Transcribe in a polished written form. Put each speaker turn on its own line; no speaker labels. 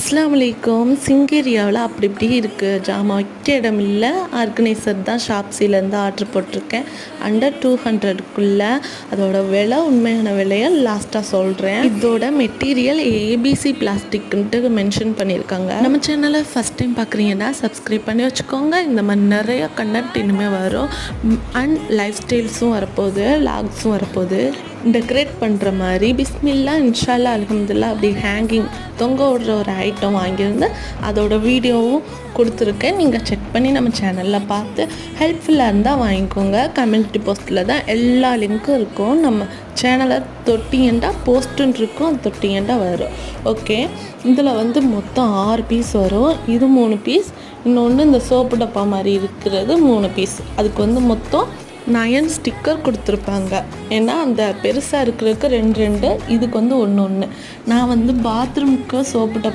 அஸ்ஸலாமு அலைக்கும். சிங்கேரியாவில் அப்படி இப்படி இருக்குது. ஜாமான் வைக்க இடம் இல்லை. ஆர்கனைசர் தான் ஷாப்ஸிலேருந்து ஆர்டர் போட்டிருக்கேன். அண்டர் 200க்குள்ளே. அதோட விலை, உண்மையான விலையை லாஸ்ட்டாக சொல்கிறேன். இதோட மெட்டீரியல் ஏபிசி பிளாஸ்டிக்ன்ட்டு மென்ஷன் பண்ணியிருக்காங்க. நம்ம சேனலை ஃபஸ்ட் டைம் பார்க்குறீங்கன்னா சப்ஸ்கிரைப் பண்ணி வச்சுக்கோங்க. இந்த மாதிரி நிறைய கண்டென்ட் இனிமேல் வரும். அண்ட் லைஃப் ஸ்டைல்ஸும் வரப்போகுது, லாக்ஸும் வரப்போகுது. டெக்கரேட் பண்ணுற மாதிரி பிஸ்மில்லா இன்ஷால்லா அல்ஹம்துலில்லா அப்படி ஹேங்கிங் தொங்க விடுற ஒரு ஐட்டம் வாங்கியிருந்தேன். அதோட வீடியோவும் கொடுத்துருக்கேன். நீங்கள் செக் பண்ணி நம்ம சேனலில் பார்த்து ஹெல்ப்ஃபுல்லாக இருந்தால் வாங்கிக்கோங்க. கம்யூனிட்டி போஸ்ட்டில் தான் எல்லா லிங்க்கும் இருக்கும். நம்ம சேனலை தொட்டிங்கண்டா போஸ்ட்டுன்னு இருக்கும், அது தொட்டிங்கண்டா வரும். ஓகே, இதில் மொத்தம் 6 பீஸ் வரும். இது 3 பீஸ், இன்னொன்று இந்த சோப்பு டப்பா மாதிரி இருக்கிறது 3 பீஸ். அதுக்கு மொத்தம் 9 ஸ்டிக்கர் கொடுத்துருப்பாங்க. ஏன்னா அந்த பெருசாக இருக்கிறதுக்கு 2 இதுக்கு 1. நான் பாத்ரூமுக்கு சோப்பு டப்பா